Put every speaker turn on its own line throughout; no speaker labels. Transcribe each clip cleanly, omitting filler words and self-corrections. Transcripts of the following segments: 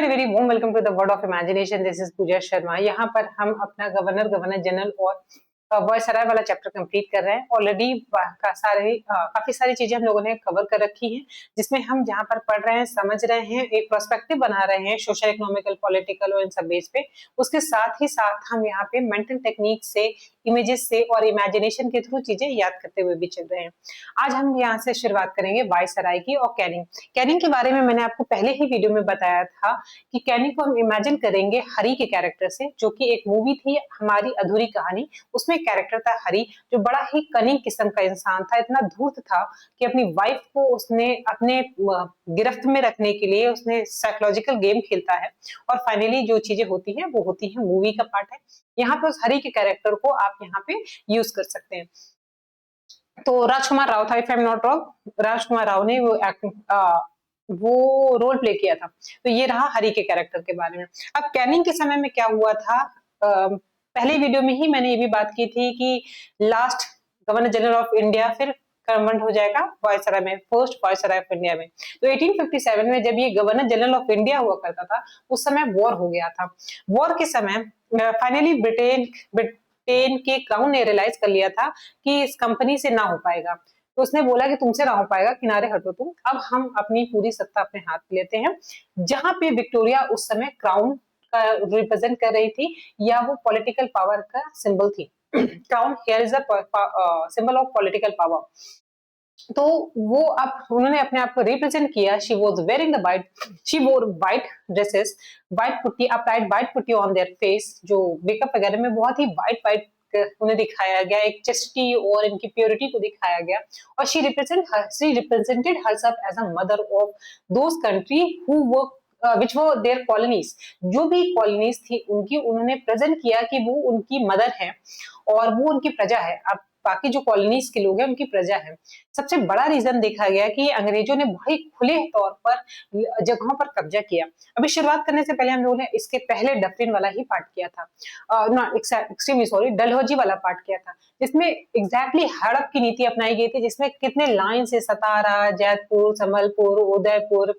Very warm welcome to the world of imagination. This is Pooja Sharma. यहाँ पर हम अपना गवर्नर जनरल और वॉयसराय वाला चैप्टर कंप्लीट कर रहे हैं। ऑलरेडी काफी सारी चीजें हम लोगों ने कवर कर रखी हैं, जिसमें हम जहाँ पर पढ़ रहे हैं, समझ रहे हैं, एक पर्सपेक्टिव बना रहे हैं सोशल, इकोनॉमिकल, पॉलिटिकल और इन सब बेस पे। उसके साथ ही साथ हम यहाँ पे मेंटल टेक्निक से, इमेजेस से और इमेजिनेशन के थ्रू चीजें याद करते हुए भी चल रहे हैं। आज हम यहाँ से शुरुआत करेंगे वायसराय की और कैनिंग। कैनिंग के बारे में मैंने आपको पहले ही वीडियो में बताया था कि कैनिंग को हम इमेजिन करेंगे हरी के कैरेक्टर से, जो कि एक मूवी थी हमारी अधूरी कहानी। उसमें कैरेक्टर था हरी, जो बड़ा ही कनिंग किस्म का इंसान था, इतना धूर्त था कि अपनी वाइफ को उसने अपने गिरफ्त में रखने के लिए उसने साइकोलॉजिकल गेम खेलता है और फाइनली जो चीजें होती हैं वो होती है मूवी का पार्ट है। यहाँ पे उस हरी के कैरेक्टर को आप यहाँ पे यूज कर सकते हैं। तो राजकुमार राव था, if I am not wrong, Rajkumar Rao ने वो रोल प्ले किया था। तो ये रहा हरी के कैरेक्टर के बारे में। अब कैनिंग के समय में क्या हुआ था, पहले वीडियो में ही मैंने ये भी बात की थी कि last governor general of India फिर कन्वर्ट हो जाएगा वायसराय में, फर्स्ट वायसराय ऑफ इंडिया में। तो 1857 में जब ये गवर्नर जनरल ऑफ इंडिया हुआ करता था, उस समय वॉर हो गया था। वॉर के समय फाइनली ब्रिटेन के क्राउन ने रियलाइज कर लिया था कि इस कंपनी से ना हो पाएगा। तो उसने बोला कि तुमसे ना हो पाएगा, किनारे हटो तुम, अब हम अपनी पूरी सत्ता अपने हाथ में लेते हैं। जहां पे विक्टोरिया उस समय क्राउन का रिप्रेजेंट कर रही थी, या वो पॉलिटिकल पावर का सिंबल थी। Crown here is a symbol of political power. तो वो अब उन्होंने अपने आप को रिप्रेजेंट किया। She was wearing the white, she वोर white dresses, white putty, applied white putty on their face, जो मेकअप वगैरह में बहुत ही वाइट वाइट उन्हें दिखाया गया, एक चेस्टी और इनकी प्योरिटी को दिखाया गया। और she represented herself as a mother of those country who work which वो देयर कॉलोनीज। जो भी कॉलोनीज थी उनकी, उन्होंने प्रेजेंट किया कि वो उनकी मदर है और वो उनकी प्रजा है। अब बाकी जो कॉलोनीज के लोग हैं उनकी प्रजा है। सबसे बड़ा रीजन देखा गया कि अंग्रेजों ने बहुत खुले तौर पर जगहों पर कब्जा किया। अभी शुरुआत करने से पहले हम लोगों ने इसके पहले डफरिन वाला ही पार्ट किया था, एक्सट्रीमली सॉरी, डलहौजी वाला पार्ट किया था, जिसमें एग्जैक्टली हड़प की नीति अपनाई गई थी, जिसमें कितने लाइन से सतारा, जैतपुर, संबलपुर, उदयपुर,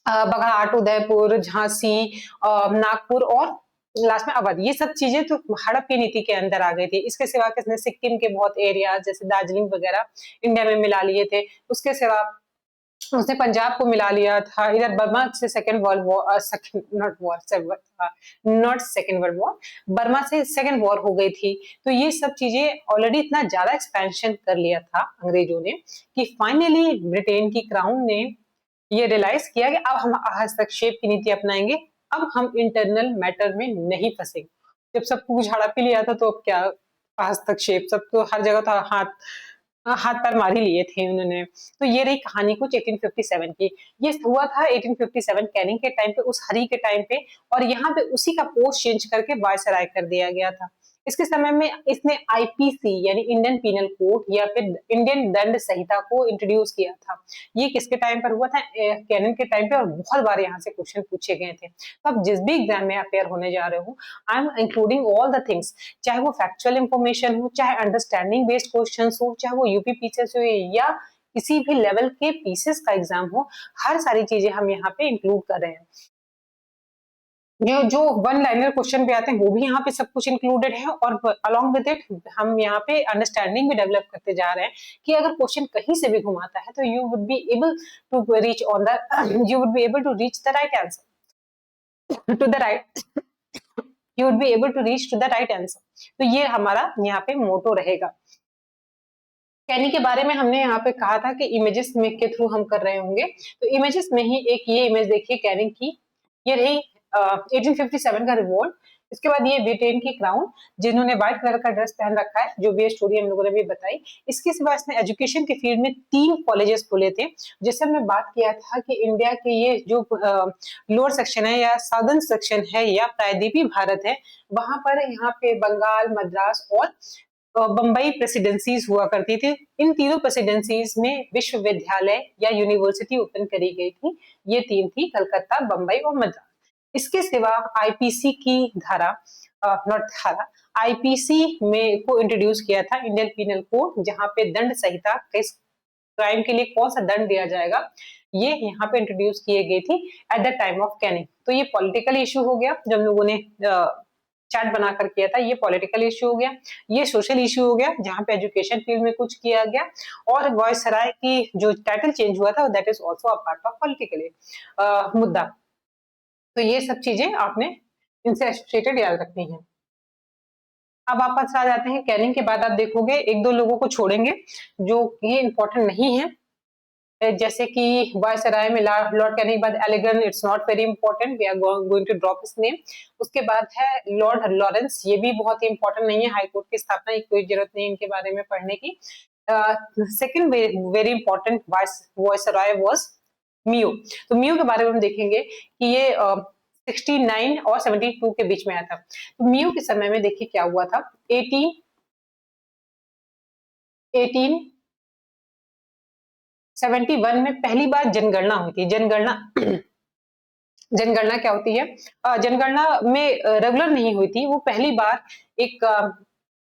बघाट, उदयपुर, झांसी, नागपुर और लास्ट में अवध, ये सब चीजें तो हड़प की नीति के अंदर आ गई थी। इसके सिवा किसने सिक्किम के बहुत एरिया जैसे दार्जिलिंग वगैरह इंडिया में मिला लिए थे। उसके सिवा उसने पंजाब को मिला लिया था। इधर बर्मा से second world war, not second world war, Burma से सेकेंड वॉर हो गई थी। तो ये सब चीजें ऑलरेडी इतना ज्यादा एक्सपेंशन कर लिया था अंग्रेजों ने कि फाइनली ब्रिटेन की क्राउन ने ये रियलाइज किया कि अब हम हस्तक्षेप की नीति अपनाएंगे, अब हम इंटरनल मैटर में नहीं फंसेंगे। जब सबको कुछ हड़प ही लिया था तो अब क्या हस्तक्षेप, सब तो हर जगह तो हाथ हाथ पैर मार ही लिए थे उन्होंने। तो ये रही कहानी कुछ 1857 की। ये हुआ था 1857 कैनिंग के टाइम पे, उस हरी के टाइम पे, और यहाँ पे उसी का पोस्ट चेंज करके वायसराय कर दिया गया था। इसके समय में इसने आईपीसी यानी इंडियन पीनल कोड या फिर इंडियन दंड संहिता को इंट्रोड्यूस किया था। ये किसके टाइम पर हुआ था? कैनिंग के टाइम पे, और बहुत बार यहाँ से क्वेश्चन पूछे गए थे। तो आप जिस भी एग्जाम में अपेयर होने जा रहे हो, I am including all the things, चाहे वो फैक्चुअल इंफॉर्मेशन हो, चाहे अंडरस्टैंडिंग बेस्ड क्वेश्चन हो, चाहे वो यूपी पीसीएस हो या किसी भी लेवल के पीसीएस का एग्जाम हो, हर सारी चीजें हम यहाँ पे इंक्लूड कर रहे हैं। जो वन लाइनर क्वेश्चन भी आते हैं वो भी यहाँ पे सब कुछ इंक्लूडेड है, और अलॉन्ग विद इट हम यहाँ पे अंडरस्टैंडिंग भी डेवलप करते जा रहे हैं कि अगर क्वेश्चन कहीं से भी घुमाता है तो you would be able to reach on the you would be able to reach the right answer to the right you would be able to reach to the right answer. तो ये हमारा यहाँ पे मोटो रहेगा। कैनी के बारे में हमने यहाँ पे कहा था कि इमेजेस में के थ्रू हम कर रहे होंगे। तो इमेजेस में ही एक ये इमेज देखिए कैनी की, ये रही 1857 का रिवोल्ट। इसके बाद ये ब्रिटेन की क्राउन जिन्होंने व्हाइट कलर का ड्रेस पहन रखा है, जो भी स्टोरी हम लोगों ने भी बताई। इसके सिवा इसने एजुकेशन के फील्ड में 3 कॉलेजेस खोले थे। जैसे हमने बात किया था कि इंडिया के ये जो लोअर सेक्शन है या साउदर्न सेक्शन है या प्रायद्वीपीय भारत है, वहां पर यहाँ पे बंगाल, मद्रास और बम्बई प्रेसिडेंसीज हुआ करती थी। इन तीनों प्रेसिडेंसीज में विश्वविद्यालय या यूनिवर्सिटी ओपन करी गई थी। ये 3 थी, कलकत्ता, बम्बई और मद्रास। इसके सिवा आईपीसी की धारा, नॉट धारा, आईपीसी में को इंट्रोड्यूस किया था, इंडियन पीनल कोड, जहां पे दंड संहिता क्राइम के लिए कौन सा दंड दिया जाएगा, ये यहाँ पे इंट्रोड्यूस किए गई थी at the time of Canning. तो ये पॉलिटिकल इशू हो गया जब लोगों ने चार्ट बनाकर किया था, ये पॉलिटिकल इशू हो गया। ये सोशल इशू हो गया जहाँ पे एजुकेशन फील्ड में कुछ किया गया, और वायसराय की जो टाइटल चेंज हुआ था that is also a part of political मुद्दा। तो ये सब चीजें आपने इनसे एसोसिएटेड याद रखनी है। अब वापस आ जाते हैं कैनिंग के बाद, आप देखोगे एक दो लोगों को छोड़ेंगे जो ये इंपॉर्टेंट नहीं है, जैसे कि वायसराय में लॉर्ड कैनिंग के बाद Elgin, it's not very important, we are going to drop his name. उसके बाद है लॉर्ड लॉरेंस, ये भी बहुत ही इंपॉर्टेंट नहीं है, हाई कोर्ट की स्थापना की कोई जरूरत नहीं इनके बारे में पढ़ने की। Second very important viceroy was Mayo. तो मियो के बारे में हम देखेंगे कि ये 69 और 72 के बीच में आया था। तो मियो के समय में देखिए क्या हुआ था, 1871 में पहली बार जनगणना हुई थी। जनगणना जनगणना क्या होती है, जनगणना में रेगुलर नहीं हुई थी, वो पहली बार एक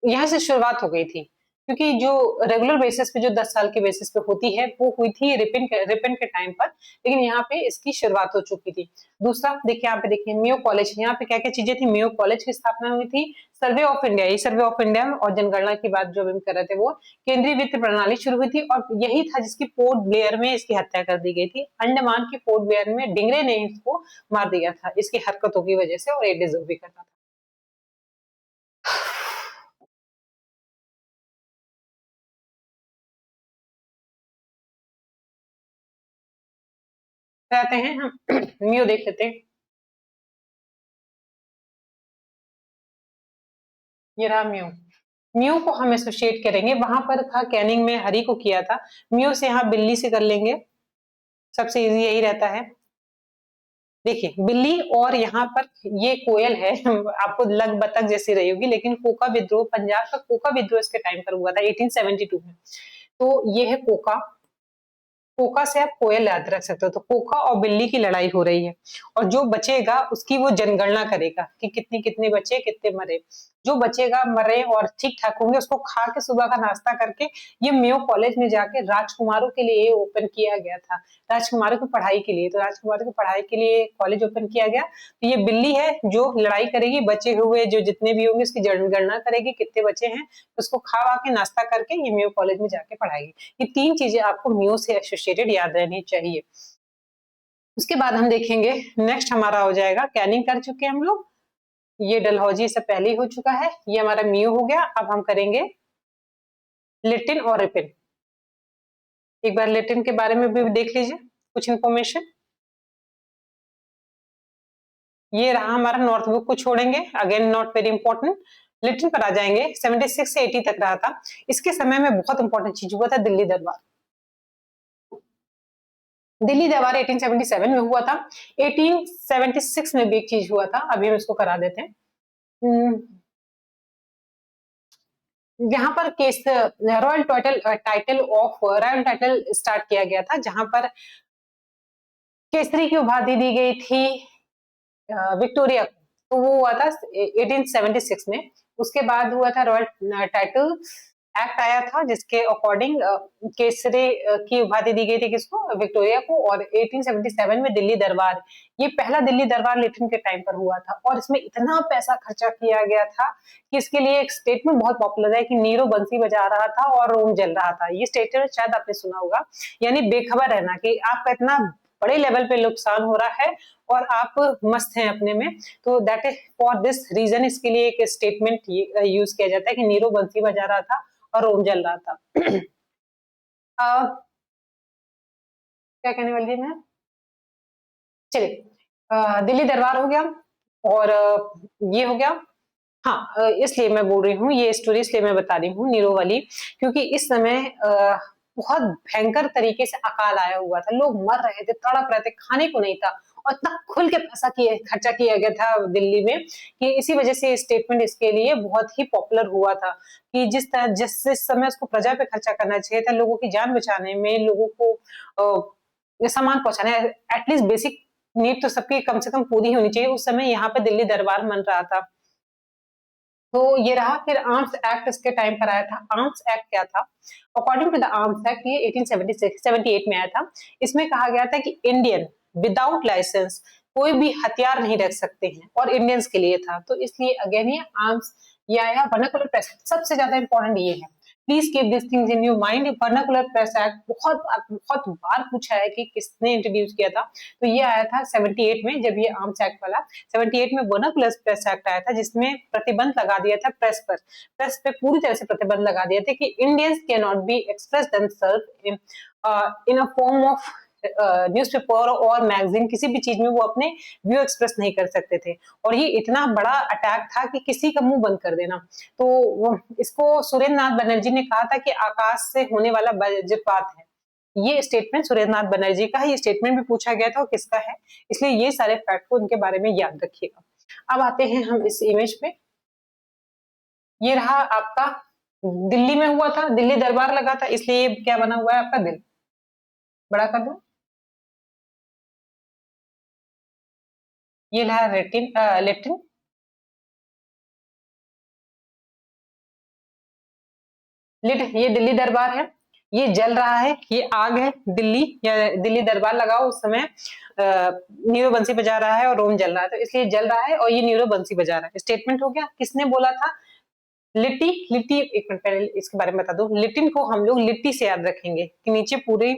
यहाँ से शुरुआत हो गई थी, क्योंकि जो रेगुलर बेसिस पे जो 10 साल के बेसिस पे होती है वो हुई थी रिपन के टाइम पर, लेकिन यहाँ पे इसकी शुरुआत हो चुकी थी। दूसरा देखिए, यहाँ पे देखिए मियो कॉलेज, यहाँ पे क्या क्या चीजें थी, मियो कॉलेज की स्थापना हुई थी। सर्वे ऑफ इंडिया, ये सर्वे ऑफ इंडिया और जनगणना की बात जो हम कर रहे थे वो केंद्रीय वित्त प्रणाली शुरू हुई थी, और यही था जिसकी पोर्ट ब्लेयर में इसकी हत्या कर दी गई थी। अंडमान की पोर्ट ब्लेयर में डिंगरे ने इसको मार दिया था इसकी हरकतों की वजह से, और ये डिजर्व भी करता था। रहते हैं हम म्यू देख लेते हैं, ये रहा म्यू। म्यू को हम एसोसिएट करेंगे, वहां पर था कैनिंग में हरी को किया था, म्यू से यहाँ बिल्ली से कर लेंगे, सबसे इजी यही रहता है। देखिए बिल्ली, और यहाँ पर ये कोयल है आपको लग बतख जैसी रही होगी, लेकिन कोका विद्रोह, पंजाब का कोका विद्रोह इसके टाइम पर हुआ था 1872 में। तो ये है कोका, कोका से आप कोयल याद रख सकते हो। तो कोका और बिल्ली की लड़ाई हो रही है, और जो बचेगा उसकी वो जनगणना करेगा कि कितने कितने बचे, कितने मरे। जो बचेगा मरे और ठीक ठाक होंगे उसको खा के सुबह का नाश्ता करके ये मेयो कॉलेज में जाके राजकुमारों के लिए ओपन किया गया था, राजकुमारों की पढ़ाई के लिए। तो राजकुमारों की पढ़ाई के लिए कॉलेज ओपन किया गया। तो ये बिल्ली है जो लड़ाई करेगी, बचे हुए जो जितने भी होंगे उसकी जनगणना करेगी, कितने बचे हैं उसको खा वा के नाश्ता करके ये मेयो कॉलेज में जाके पढ़ाएगी। ये तीन चीजें आपको म्यू से एसोसिएटेड याद रहनी चाहिए। उसके बाद हम देखेंगे नेक्स्ट हमारा हो जाएगा, कैनिंग कर चुके हैं हम लोग, ये डलहौजी से पहले ही हो चुका है, ये हमारा म्यू हो गया। अब हम करेंगे लिटिन और रिपिन। एक बार लिटिन के बारे में भी देख लीजिए कुछ इंफॉर्मेशन। ये रहा हमारा, नॉर्थ बुक को छोड़ेंगे, again not very important. Latin पर आ जाएंगे, 76 से 80 तक रहा था। इसके समय में बहुत इंपॉर्टेंट चीज हुआ था, दिल्ली दरबार। दिल्ली दरबार 1877 में हुआ था। 1876 में भी एक चीज हुआ था, अभी हम इसको करा देते हैं। यहाँ पर केस रॉयल टाइटल स्टार्ट किया गया था, जहां पर केसरी की उपाधि दी गई थी विक्टोरिया को। तो वो हुआ था 1876 में। उसके बाद हुआ था रॉयल टाइटल एक्ट आया था, जिसके अकॉर्डिंग केसरी की उपाधि दी गई थी किसको, विक्टोरिया को। और 1877 में दिल्ली दरबार, ये पहला दिल्ली दरबार लिटिन के टाइम पर हुआ था, और इसमें इतना पैसा खर्चा किया गया था कि इसके लिए एक स्टेटमेंट बहुत पॉपुलर है कि नीरो बंसी बजा रहा था और रोम जल रहा था। ये स्टेटमेंट शायद आपने सुना होगा, यानी बेखबर रहना कि आपका इतना बड़े लेवल पे नुकसान हो रहा है और आप मस्त हैं अपने में। तो that is for this reason, इसके लिए एक स्टेटमेंट यूज किया जाता है कि नीरो बंसी बजा रहा था और रोम जल रहा था। क्या कहने वाली थी मैं, चलिए दिल्ली दरबार हो गया, और ये हो गया। हाँ, इसलिए मैं बोल रही हूँ ये स्टोरी, इसलिए मैं बता रही हूँ नीरो वाली, क्योंकि इस समय बहुत भयंकर तरीके से अकाल आया हुआ था, लोग मर रहे थे, तड़प रहे थे, खाने को नहीं था, और इतना खुल के पैसा खर्चा किया गया था दिल्ली में कि इसी वजह से स्टेटमेंट इसके लिए बहुत ही पॉपुलर हुआ था कि जिस समय उसको प्रजा पे खर्चा करना चाहिए था, लोगों की जान बचाने में, लोगों को सामान पहुंचाने, एटलीस्ट बेसिक नीड तो सबकी कम से कम पूरी होनी चाहिए। उस समय यहाँ पे दिल्ली दरबार बन रहा था। तो ये रहा। फिर आर्म्स एक्ट इसके टाइम पर आया था। आर्म्स एक्ट क्या था? According to the Arms Act, ये 1878 में आया था। इसमें कहा गया था कि इंडियन विदाउट लाइसेंस कोई भी हथियार नहीं रख सकते हैं, और इंडियंस के लिए था। तो इसलिए अगेन ये आर्म्स ये आया। वर्नाकुलर प्रेस सबसे ज्यादा इंपॉर्टेंट ये है, please keep this things in your mind. Vernacular Press act बहुत बहुत बार पूछा है कि किसने इंट्रोड्यूस किया था। तो ये आया था 78 में, जब ये आर्म्स एक्ट वाला 78 में वर्नाकुलर प्रेस एक्ट आया था, जिसमें प्रतिबंध लगा दिया था प्रेस पर। प्रेस पे पूरी तरह से प्रतिबंध लगा दिया था कि Indians can not be express themselves in a form of newspaper और मैगजीन, किसी भी चीज में वो अपने व्यू एक्सप्रेस नहीं कर सकते थे। और ये इतना बड़ा अटैक था कि किसी का मुंह बंद कर देना। तो इसको सुरेंद्र नाथ बनर्जी ने कहा था कि आकाश से होने वाला वज्रपात है। ये स्टेटमेंट सुरेंद्र नाथ बनर्जी का है। ये स्टेटमेंट भी पूछा गया था और किसका है, इसलिए ये सारे फैक्ट को उनके बारे में याद रखिएगा। अब आते हैं हम इस इमेज पे। ये रहा आपका, दिल्ली में हुआ था, दिल्ली दरबार लगा था, इसलिए ये क्या बना हुआ है आपका दिल। बड़ा कर दो। ये रहा लेफ्टिन। ये दिल्ली दरबार है, ये जल रहा है, ये आग है। दिल्ली या दिल्ली दरबार लगाओ उस समय नीरो बंसी बजा रहा है और रोम जल रहा है, तो इसलिए जल रहा है और ये नीरो बंसी बजा रहा है। स्टेटमेंट हो गया। किसने बोला था? लिट्टी। लिट्टी, एक मिनट पहले इसके बारे में बता दूं। लिटिन को हम लोग लिट्टी से याद रखेंगे कि नीचे पूरी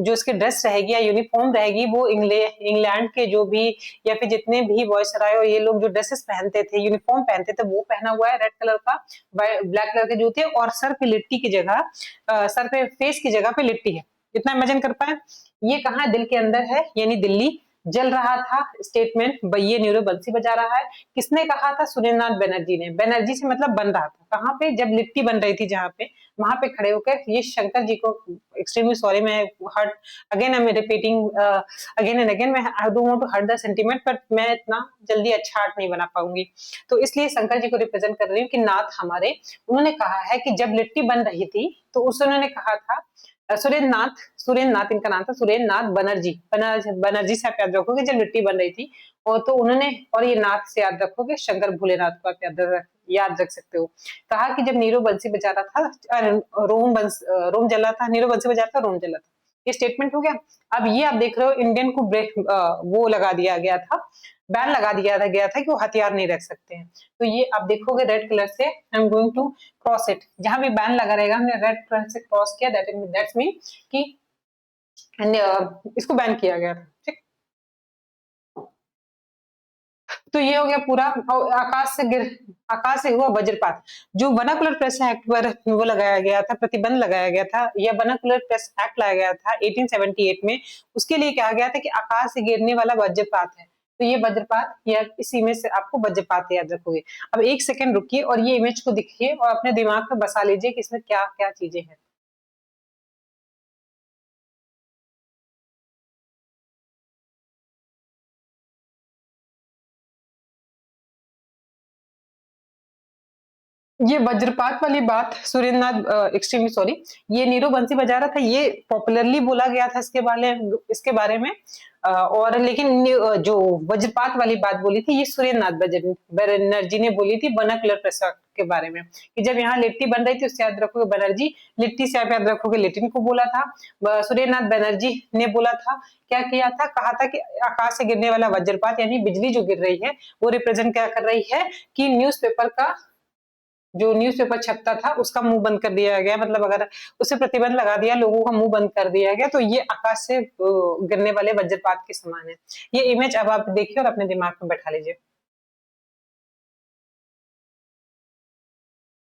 जो इसकी ड्रेस रहेगी या यूनिफॉर्म रहेगी वो इंग्लैंड के जो भी या फिर जितने भी वॉयसराय और ये लोग जो ड्रेसेस पहनते थे, यूनिफॉर्म पहनते थे, वो पहना हुआ है रेड कलर का, ब्लैक कलर के जूते, और सर पे लिट्टी की जगह सर पे फेस की जगह पे लिट्टी है। इतना इमेजिन कर पाए। ये कहाँ है? दिल के अंदर है, यानी दिल्ली जल रहा था। स्टेटमेंट ये न्यूरो बंसी बजा रहा है। किसने कहा था? सुरेंद्रनाथ बनर्जी ने। बनर्जी से मतलब बन रहा था कहाँ पे? जब लिट्टी बन रही थी जहाँ पे, वहां पे खड़े होकर ये शंकर जी को, एक्सट्रीमली सॉरी मैं hurt again I am repeating again and again, मैं I don't want to hurt the sentiment, but मैं इतना जल्दी अच्छा आर्ट नहीं बना पाऊंगी, तो इसलिए शंकर जी को रिप्रेजेंट कर रही हूँ कि नाथ हमारे। उन्होंने कहा है कि जब लिट्टी बन रही थी तो उस उन्होंने कहा था, सुरेंद्र नाथ इनका नाम था, सुरेंद्र नाथ बनर्जी। बनर्जी से आप याद रखोगे जब लिट्टी बन रही थी। और तो उन्होंने, और ये नाथ से याद रखोगे, शंकर भोलेनाथ को आप याद रख सकते हो। कहा कि जब नीरो बंसी बजा रहा था, रोम जला था, नीरो बंसी बजा था, रोम जला था। ये स्टेटमेंट हो गया। अब ये आप देख रहे हो, इंडियन को वो लगा दिया गया था, बैन लगा दिया गया था कि वो हथियार नहीं रख सकते हैं। तो ये आप देखोगे रेड कलर से, I am going to cross it, जहां भी बैन लगा रहेगा हमने रेड कलर से क्रॉस किया, दैट्स मीन कि इसको बैन किया गया था। ठीक, तो ये हो गया पूरा। आकाश से हुआ वज्रपात। जो वर्नाकुलर प्रेस एक्ट पर वो लगाया गया था, प्रतिबंध लगाया गया था, या वर्नाकुलर प्रेस एक्ट लाया गया था 1878 में, उसके लिए कहा गया था कि आकाश से गिरने वाला वज्रपात है। तो ये वज्रपात, या इस इमेज से आपको वज्रपात याद रखोगे। अब एक सेकंड रुकिए और ये इमेज को देखिए और अपने दिमाग में बसा लीजिए कि इसमें क्या क्या चीजें हैं। ये वज्रपात वाली बात सुरेंद्रनाथ, एक्सट्रीमली सॉरी, ये नीरो बंसी बजा रहा था, ये पॉपुलरली बोला गया था इसके बारे में। और लेकिन जो वज्रपात वाली बात बोली थी, ये सुरेंद्रनाथ बनर्जी ने बोली थी वर्नाकुलर प्रसाद के बारे में, कि जब यहाँ लिट्टी बन रही थी, उससे याद रखोगे बनर्जी, लिट्टी से आप याद रखोगे लिटिन को बोला था। सुरेंद्रनाथ बनर्जी ने बोला था, क्या किया था? कहा था कि आकाश से गिरने वाला वज्रपात यानी बिजली जो गिर रही है, वो रिप्रेजेंट क्या कर रही है कि न्यूज़पेपर का, जो न्यूज़पेपर छपता था उसका मुंह बंद कर दिया गया, मतलब अगर उसे प्रतिबंध लगा दिया, लोगों का मुंह बंद कर दिया गया, तो ये आकाश से गिरने वाले वज्रपात के समान है। ये इमेज अब आप देखिए और अपने दिमाग में बैठा लीजिए।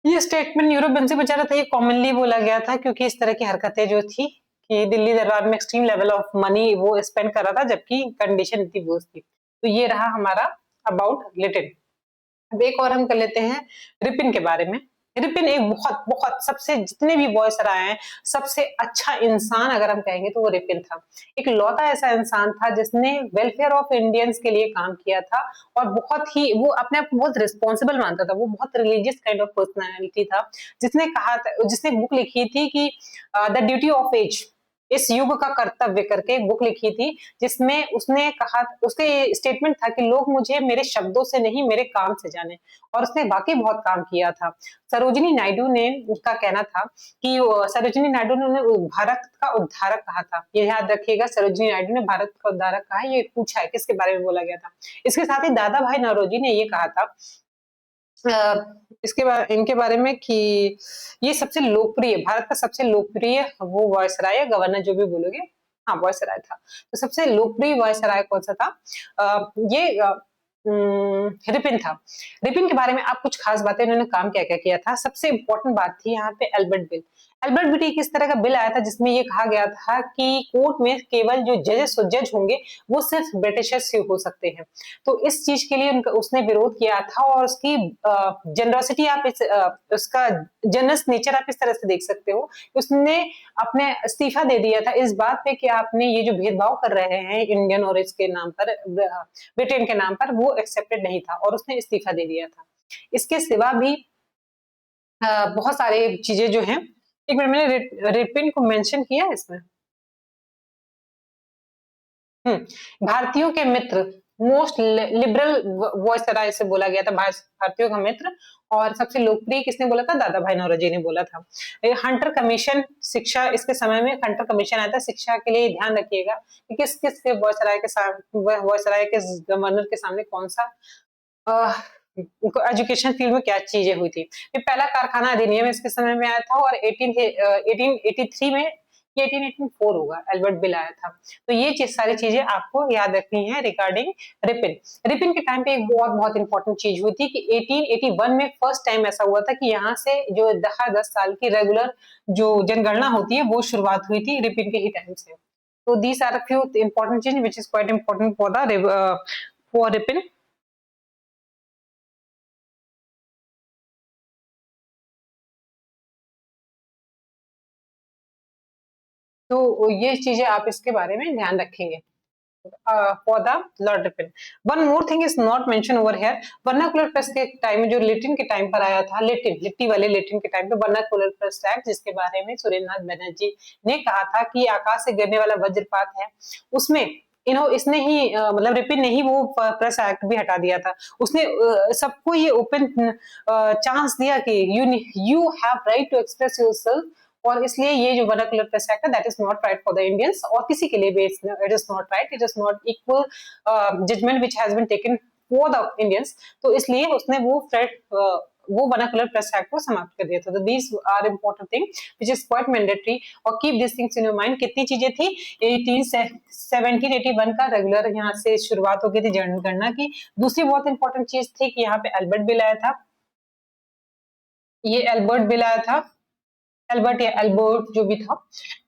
ये स्टेटमेंट यूरोप बंसी बचा रहा था, ये कॉमनली बोला गया था क्योंकि इस तरह की हरकतें जो थी कि दिल्ली दरबार में एक्सट्रीम लेवल ऑफ मनी वो स्पेंड कर रहा था, जबकि कंडीशन इतनी वर्स्ट थी। तो ये रहा हमारा अबाउट लिटिल। अब एक और हम कर लेते हैं रिपिन के बारे में। रिपिन एक बहुत बहुत सबसे, जितने भी बॉयज आए हैं, सबसे अच्छा इंसान अगर हम कहेंगे तो वो रिपिन था। एक लौता ऐसा इंसान था जिसने वेलफेयर ऑफ इंडियंस के लिए काम किया था, और बहुत ही वो अपने आप को बहुत रिस्पॉन्सिबल मानता था। वो बहुत रिलीजियस काइंड ऑफ पर्सनैलिटी था, जिसने कहा था, जिसने बुक लिखी थी कि द ड्यूटी ऑफ एज इस युग का कर्तव्य करके एक बुक लिखी थी, जिसमें उसने कहा, उसके स्टेटमेंट था कि लोग मुझे मेरे शब्दों से नहीं मेरे काम से जाने, और उसने वाकई बहुत काम किया था। सरोजिनी नायडू ने उसका कहना था कि सरोजिनी नायडू ने उन्हें भारत का उद्धारक कहा था। ये याद रखिएगा, सरोजिनी नायडू ने भारत का उद्धारक कहा, ये पूछा है किसके बारे में बोला गया था। इसके साथ ही दादा भाई नौरोजी ने ये कहा था इसके बारे इनके बारे में कि ये सबसे लोकप्रिय, भारत का सबसे लोकप्रिय वो वायसराय या गवर्नर जो भी बोलोगे, हाँ वायसराय था। तो सबसे लोकप्रिय वायसराय कौन सा था? ये रिपिन था। रिपिन के बारे में आप कुछ खास बातें, इन्होंने काम क्या क्या किया था। सबसे इंपॉर्टेंट बात थी यहाँ पे एल्बर्ट बिल। एल्बर्ट बिल एक इस तरह का बिल आया था जिसमें ये कहा गया था कि कोर्ट में केवल जो जज होंगे वो सिर्फ ब्रिटिशर्स ही हो सकते हैं। तो इस चीज के लिए उसने विरोध किया था, और उसकी जनरसिटी आप उसका जनरस नेचर आप इस तरह से देख सकते हो। उसने अपने इस्तीफा दे दिया था इस बात पे कि आपने ये जो भेदभाव कर रहे हैं इंडियन और इसके नाम पर, ब्रिटेन के नाम पर, वो एक्सेप्टेड नहीं था, और उसने इस्तीफा दे दिया था। इसके सिवा भी बहुत सारे चीजें जो हैं, एक मिनट, मैंने रिपिन को मेंशन किया है इसमें। भारतीयों के मित्र, मोस्ट लिबरल वॉइसराय से बोला गया था, भारतीयों का मित्र। और सबसे लोकप्रिय किसने बोला था? दादा भाई नौरोजी ने बोला था। हंटर कमीशन, शिक्षा, इसके समय में हंटर कमीशन आया था, शिक्षा के लिए ध्यान रखिएगा कि किस किस के वॉइसराय के गवर्नर के सामने कौन सा एजुकेशन फील्ड में क्या चीजें हुई थी। फिर पहला कारखाना अधिनियम इसके समय में आया था, और 1883 में, 1884 होगा, एल्बर्ट बिल आया था। तो ये सारी चीजें आपको याद रखनी है रिगार्डिंग रिपिन। रिपिन के टाइम पे एक बहुत बहुत इंपॉर्टेंट चीज हुई थी कि 1881 में फर्स्ट टाइम ऐसा हुआ था कि यहाँ से जो 10 साल की रेगुलर जो जनगणना होती है वो शुरुआत हुई थी रिपिन के ही टाइम से। तो these are a few important चीज which is quite important for Ripon. तो ये चीजें आप इसके बारे में ध्यान रखेंगे for the Lord Ripon. One more thing is not mention over here, vernacular press के टाइम में, जो लेटिन के टाइम पर आया था, लिट्टी वाले लेटिन के टाइम पे वर्नाकुलर प्रेस एक्ट, जिसके बारे में सुरेंद्रनाथ बनर्जी ने कहा था कि आकाश से गिरने वाला वज्रपात है, उसमें इसने ही मतलब रिपिन ने ही वो प्रेस एक्ट भी हटा दिया था। उसने सबको ये ओपन चांस दिया कि you have right to express yourself, और इसलिए ये जो वर्नाकुलर प्रेस एक्ट है, that is not right for the Indians, और किसी के लिए भी it is not right, it is not equal judgement which has been taken for the Indians. तो इसलिए उसने वो वर्नाकुलर प्रेस एक्ट को समाप्त कर दिया था। तो these are important thing which is quite mandatory, और keep this things in your mind. कितनी चीजें थी? 1781 का रेगुलर यहाँ से शुरुआत हो गई थी जनगणना की। दूसरी बहुत इंपॉर्टेंट चीज थी कि यहाँ पे एल्बर्ट बिल आया था, ये एल्बर्ट बिल आया था, एल्बर्ट या एल्बर्ट जो भी था।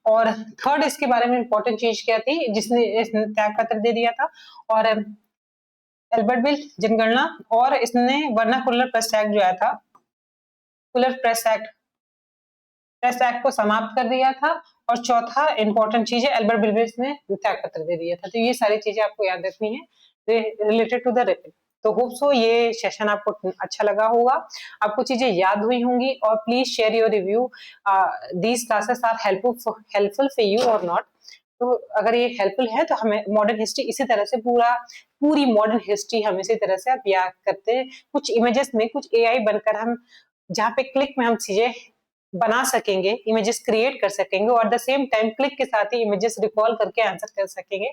और थर्ड इसके बारे में इंपॉर्टेंट चीज क्या थी जिसने इसने त्याग पत्र दे दिया था, और एल्बर्ट बिल, जनगणना, और इसने वर्नाकुलर प्रेस एक्ट जो आया था, कुलर प्रेस एक्ट को समाप्त कर दिया था। और चौथा इंपॉर्टेंट चीज है, एल्बर्ट बिल ने त्याग पत्र दे दिया था। तो ये सारी चीजें आपको याद रखनी है रिलेटेड टू द रिपिन। तो होप सो ये सेशन आपको अच्छा लगा होगा, आपको चीजें याद हुई होंगी, और please share your review, these classes are helpful for you और नॉट। तो अगर ये हेल्पफुल है तो हमें मॉडर्न हिस्ट्री इसी तरह से पूरी मॉडर्न हिस्ट्री हम इसी तरह से आप याद करते हैं, कुछ इमेजेस में, कुछ एआई बनकर हम जहाँ पे क्लिक में हम चीजें बना सकेंगे, इमेजेस क्रिएट कर सकेंगे, और द सेम टाइम क्लिक के साथ ही इमेजेस रिकॉल करके आंसर कर सकेंगे।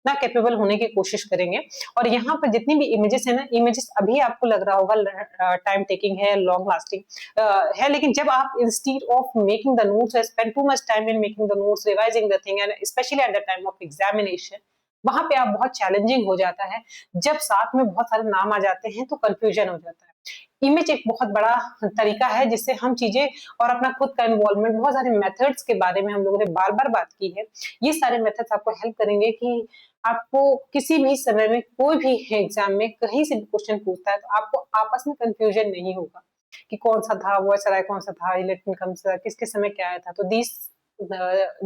इतना कैपेबल होने की कोशिश करेंगे। और यहाँ पर जितनी भी इमेजेस है ना, इमेजेस अभी आपको लग रहा होगा टाइम टेकिंग है, लॉन्ग लास्टिंग है, लेकिन जब आप instead of making the notes, spend too much time in making the notes, revising the thing, and specially at the time of examination, वहां पे आप बहुत चैलेंजिंग हो जाता है। जब साथ में बहुत सारे नाम आ जाते हैं तो कंफ्यूजन हो जाता है। इमेज एक बहुत बड़ा तरीका है जिससे हम चीजें और अपना खुद का इन्वॉल्वमेंट, बहुत सारे मेथड्स के बारे में हम लोगों ने बार बार बात की है। ये सारे मेथड्स आपको हेल्प करेंगे कि आपको किसी भी समय में, कोई भी एग्जाम में कहीं से भी क्वेश्चन पूछता है तो आपको आपस में कंफ्यूजन नहीं होगा कि कौन सा था, वो सराय कौन सा था, इलेक्ट्रॉन कम सा, किसके समय क्या आया था। तो these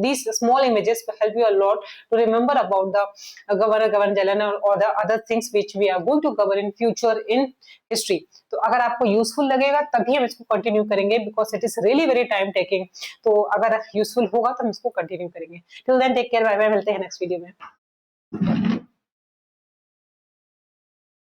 these small images will help you a lot to remember about the Governor General or the other things which we are going to cover in future in history. तो अगर आपको यूजफुल लगेगा तभी हम इसको कंटिन्यू करेंगे, because it is really very time taking. तो अगर यूजफुल होगा तो हम इसको कंटिन्यू करेंगे। Till then take care, bye bye, मिलते हैं नेक्स्ट वीडियो में।